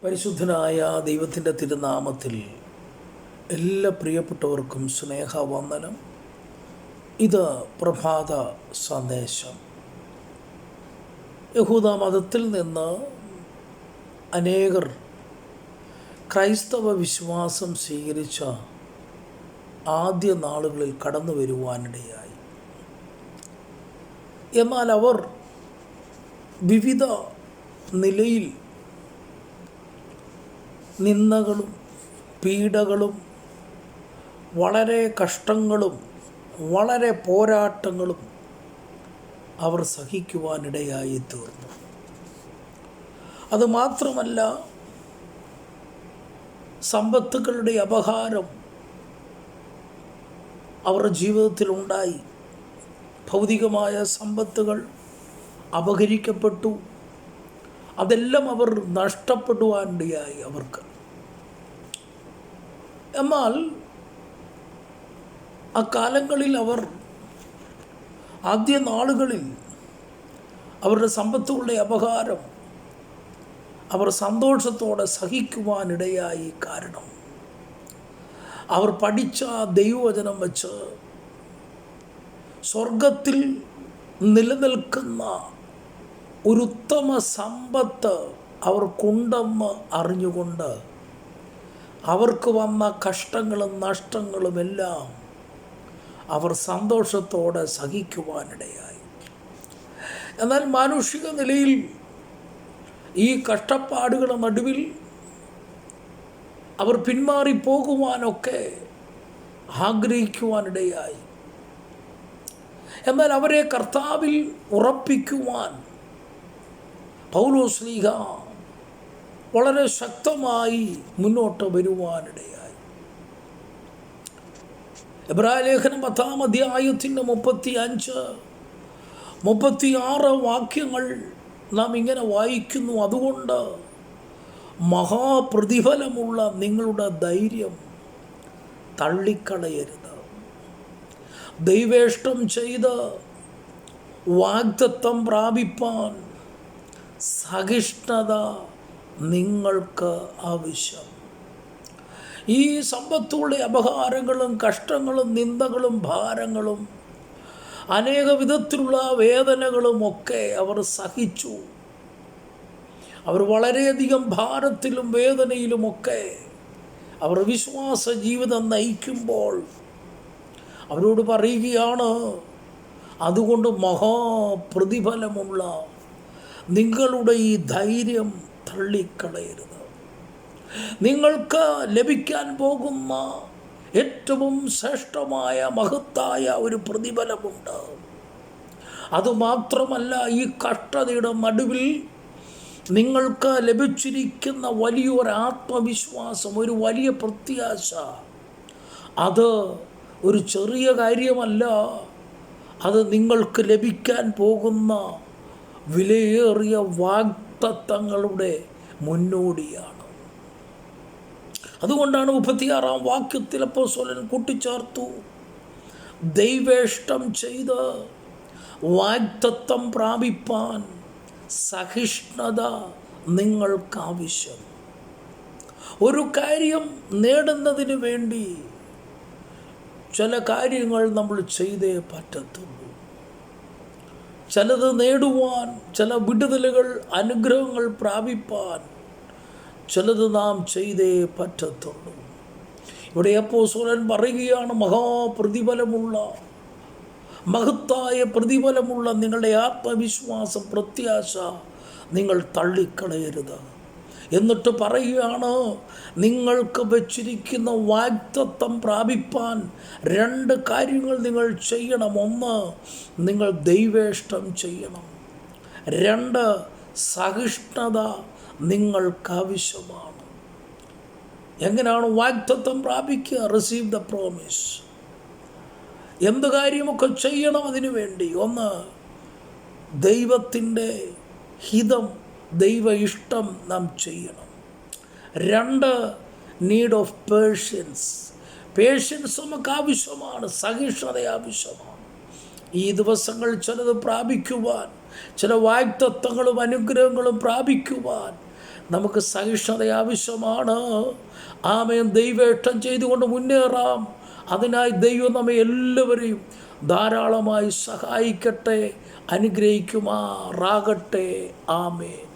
പരിശുദ്ധനായ ദൈവത്തിൻ്റെ തിരുനാമത്തിൽ എല്ലാ പ്രിയപ്പെട്ടവർക്കും സ്നേഹവന്ദനം. ഇത് പ്രഭാത സന്ദേശം. യഹൂദ മതത്തിൽ നിന്ന് അനേകർ ക്രൈസ്തവ വിശ്വാസം സ്വീകരിച്ച ആദ്യ നാളുകളിൽ കടന്നു വരുവാനിടയായി. എന്നാൽ അവർ വിവിധ നിലയിൽ നിന്ദകളും പീഡകളും വളരെ കഷ്ടങ്ങളും വളരെ പോരാട്ടങ്ങളും അവർ സഹിക്കുവാനിടയായി തീർന്നു. അതുമാത്രമല്ല, സമ്പത്തുക്കളുടെ അപഹാരം അവരുടെ ജീവിതത്തിലുണ്ടായി. ഭൗതികമായ സമ്പത്തുകൾ അപഹരിക്കപ്പെട്ടു. അതെല്ലാം അവർ നഷ്ടപ്പെടുവാനിടയായി അവർക്ക്. എന്നാൽ ആ കാലങ്ങളിൽ ആദ്യ നാളുകളിൽ അവരുടെ സമ്പത്തുകളുടെ അപഹാരം അവർ സന്തോഷത്തോടെ സഹിക്കുവാനിടയായി. കാരണം അവർ പഠിച്ച ദൈവവചനം വച്ച് സ്വർഗത്തിൽ നിലനിൽക്കുന്ന ഒരു ഉത്തമ സമ്പത്ത് അവർക്കുണ്ടെന്ന് അറിഞ്ഞുകൊണ്ട് അവർക്ക് വന്ന കഷ്ടങ്ങളും നഷ്ടങ്ങളുമെല്ലാം അവർ സന്തോഷത്തോടെ സഹിക്കുവാനിടയായി. എന്നാൽ മാനുഷിക നിലയിൽ ഈ കഷ്ടപ്പാടുകളുടെ നടുവിൽ അവർ പിന്മാറിപ്പോകുവാനൊക്കെ ആഗ്രഹിക്കുവാനിടയായി. എന്നാൽ അവരെ കർത്താവിൽ ഉറപ്പിക്കുവാൻ പൗലോസ്ലീഹ വളരെ ശക്തമായി മുന്നോട്ട് വരുവാനിടയായി. എബ്രായലേഖനം 10-ാം അധ്യായത്തിൻ്റെ 35-36 വാക്യങ്ങൾ നാം ഇങ്ങനെ വായിക്കുന്നു. അതുകൊണ്ട് മഹാപ്രതിഫലമുള്ള നിങ്ങളുടെ ധൈര്യം തള്ളിക്കളയരുത്. ദൈവേഷ്ടം ചെയ്ത് വാഗ്ദത്തം പ്രാപിപ്പാൻ സഹിഷ്ണുത നിങ്ങൾക്ക് ആവശ്യം. ഈ സമ്പത്തുകളുടെ അപഹാരങ്ങളും കഷ്ടങ്ങളും നിന്ദകളും ഭാരങ്ങളും അനേക വിധത്തിലുള്ള വേദനകളുമൊക്കെ അവർ സഹിച്ചു. അവർ വളരെയധികം ഭാരത്തിലും വേദനയിലുമൊക്കെ അവർ വിശ്വാസ ജീവിതം നയിക്കുമ്പോൾ അവരോട് പറയുകയാണ്, അതുകൊണ്ട് മഹാപ്രതിഫലമുള്ള നിങ്ങളുടെ ഈ ധൈര്യം തള്ളിക്കളയരുത്. നിങ്ങൾക്ക് ലഭിക്കാൻ പോകുന്ന ഏറ്റവും ശ്രേഷ്ഠമായ മഹത്തായ ഒരു പ്രതിഫലമുണ്ട്. അതുമാത്രമല്ല, ഈ കഷ്ടതയുടെ നടുവിൽ നിങ്ങൾക്ക് ലഭിച്ചിരിക്കുന്ന വലിയൊരു ആത്മവിശ്വാസം, ഒരു വലിയ പ്രത്യാശ, അത് ഒരു ചെറിയ കാര്യമല്ല. അത് നിങ്ങൾക്ക് ലഭിക്കാൻ പോകുന്ന വിലയേറിയ വാഗ്ദത്തങ്ങളുടെ മുന്നോടിയാണ്. അതുകൊണ്ടാണ് 36-ാം വാക്യത്തിൽ അപ്പോസ്തലൻ കൂട്ടിച്ചേർത്തു, ദൈവേഷ്ടം ചെയ്ത് വാഗ്ദത്തം പ്രാപിപ്പാൻ സഹിഷ്ണുത നിങ്ങൾക്കാവശ്യം. ഒരു കാര്യം നേടുന്നതിന് വേണ്ടി ചില കാര്യങ്ങൾ നമ്മൾ ചെയ്തേ പറ്റത്തുള്ളൂ. ചിലത് നേടുവാൻ, ചില വിടുതലുകൾ, അനുഗ്രഹങ്ങൾ പ്രാപിപ്പാൻ ചിലത് നാം ചെയ്തേ പറ്റത്തുള്ളൂ. ഇവിടെ അപ്പോസ്തലൻ പറയുകയാണ്, മഹാപ്രതിഫലമുള്ള മഹത്തായ പ്രതിഫലമുള്ള നിങ്ങളുടെ ആത്മവിശ്വാസം, പ്രത്യാശ നിങ്ങൾ തള്ളിക്കളയരുത്. എന്നിട്ട് പറയുകയാണ്, നിങ്ങൾക്ക് വച്ചിരിക്കുന്ന വാഗ്ദത്തം പ്രാപിപ്പാൻ 2 കാര്യങ്ങൾ നിങ്ങൾ ചെയ്യണം. 1, നിങ്ങൾ ദൈവേഷ്ടം ചെയ്യണം. 2, സഹിഷ്ണുത നിങ്ങൾക്കാവശ്യമാണ്. എങ്ങനെയാണ് വാഗ്ദത്തം പ്രാപിക്കുക? Receive the promise. എന്ത് കാര്യമൊക്കെ ചെയ്യണം അതിനു വേണ്ടി? 1, ദൈവത്തിൻ്റെ ഹിതം, ദൈവ ഇഷ്ടം നാം ചെയ്യണം. 2, നീഡ് ഓഫ് പേഷ്യൻസ് നമുക്ക് ആവശ്യമാണ്, സഹിഷ്ണുത ആവശ്യമാണ്. ഈ ദിവസങ്ങൾ ചിലത് പ്രാപിക്കുവാൻ, ചില വാഗ്ദത്തങ്ങളും അനുഗ്രഹങ്ങളും പ്രാപിക്കുവാൻ നമുക്ക് സഹിഷ്ണുത ആവശ്യമാണ്. ആമേൻ. ദൈവേഷ്ടം ചെയ്തുകൊണ്ട് മുന്നേറാം. അതിനായി ദൈവം നമ്മെ എല്ലാവരെയും ധാരാളമായി സഹായിക്കട്ടെ, അനുഗ്രഹിക്കുമാറാകട്ടെ. ആമേൻ.